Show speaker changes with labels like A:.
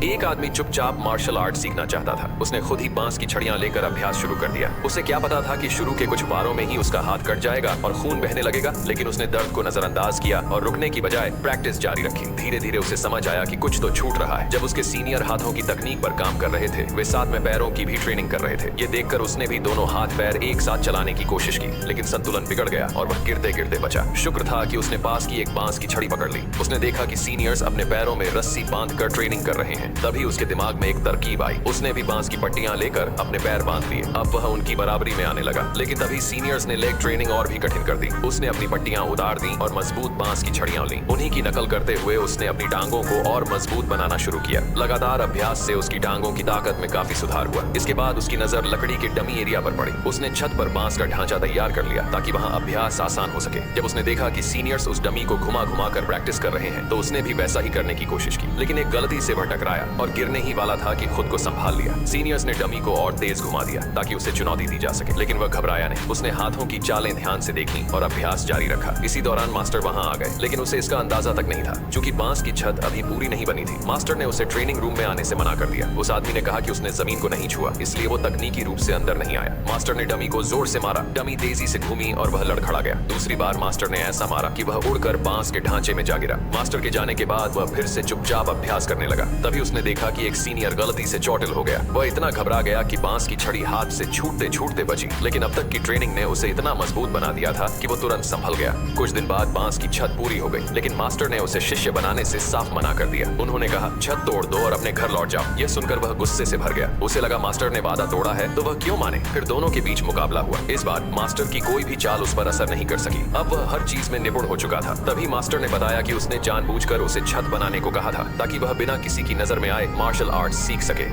A: एक आदमी चुपचाप मार्शल आर्ट सीखना चाहता था। उसने खुद ही बांस की छड़ियां लेकर अभ्यास शुरू कर दिया। उसे क्या पता था कि शुरू के कुछ बारों में ही उसका हाथ कट जाएगा और खून बहने लगेगा, लेकिन उसने दर्द को नजरअंदाज किया और रुकने की बजाय प्रैक्टिस जारी रखी। धीरे धीरे उसे समझ आया कि कुछ तो छूट रहा है। जब उसके सीनियर हाथों की तकनीक पर काम कर रहे थे, वे साथ में पैरों की भी ट्रेनिंग कर रहे थे। ये देखकर उसने भी दोनों हाथ पैर एक साथ चलाने की कोशिश की, लेकिन संतुलन बिगड़ गया और वह गिरते गिरते बचा। शुक्र था कि उसने पास की एक बांस की छड़ी पकड़ ली। उसने देखा कि सीनियर्स अपने पैरों में रस्सी बांधकर ट्रेनिंग कर रहे हैं। तभी उसके दिमाग में एक तरकीब आई। उसने भी बांस की पट्टियां लेकर अपने पैर बांध लिए। अब वह उनकी बराबरी में आने लगा, लेकिन तभी सीनियर्स ने लेग ट्रेनिंग और भी कठिन कर दी। उसने अपनी पट्टियां उतार दी और मजबूत बांस की छड़ियां ली। उन्हीं की नकल करते हुए उसने अपनी टांगों को और मजबूत बनाना शुरू किया। लगातार अभ्यास से उसकी टांगों की ताकत में काफी सुधार हुआ। इसके बाद उसकी नजर लकड़ी के डमी एरिया पर पड़ी। उसने छत पर बांस का ढांचा तैयार कर लिया ताकि वहां अभ्यास आसान हो सके। जब उसने देखा कि सीनियर्स उस डमी को घुमा घुमा कर प्रैक्टिस कर रहे हैं, तो उसने भी वैसा ही करने की कोशिश की, लेकिन एक गलती से वह टकराया और गिरने ही वाला था कि खुद को संभाल लिया। सीनियर्स ने डमी को और तेज घुमा दिया ताकि उसे चुनौती दी जा सके, लेकिन वह घबराया नहीं। उसने हाथों की चालें ध्यान से देखी और अभ्यास जारी रखा। इसी दौरान मास्टर वहां आ गए, लेकिन उसे इसका अंदाजा तक नहीं था, क्योंकि बांस की छत अभी पूरी नहीं बनी थी। मास्टर ने उसे ट्रेनिंग रूम में आने से मना कर दिया। उस आदमी ने कहा कि उसने जमीन को नहीं छुआ, इसलिए वो तकनीकी रूप से अंदर नहीं आया। मास्टर ने डमी को जोर से मारा। डमी तेजी से घूमी और वह लड़खड़ा गया। दूसरी बार मास्टर ने ऐसा मारा कि वह उड़कर बांस के ढांचे में जा गिरा। मास्टर के जाने के बाद वह फिर से चुपचाप अभ्यास करने लगा। तभी उसने देखा कि एक सीनियर गलती से चोटिल हो गया। वह इतना घबरा गया कि बांस की छड़ी हाथ से छूटते छूटते बची, लेकिन अब तक की ट्रेनिंग ने उसे इतना मजबूत बना दिया था कि वो तुरंत संभल गया। कुछ दिन बाद बांस की छत पूरी हो गई, लेकिन मास्टर ने उसे शिष्य बनाने से साफ मना कर दिया। उन्होंने कहा, छत तोड़ दो और अपने घर लौट जाओ। यह सुनकर वह गुस्से से भर गया। उसे लगा मास्टर ने वादा तोड़ा है तो वह क्यों माने। फिर दोनों के बीच मुकाबला हुआ। इस बार मास्टर की कोई भी चाल उस पर असर नहीं कर सकी। अब वह हर चीज में निपुण हो चुका था। तभी मास्टर ने बताया कि उसने जानबूझकर उसे छत बनाने को कहा था ताकि वह बिना किसी की नजर में आए मार्शल आर्ट सीख सके।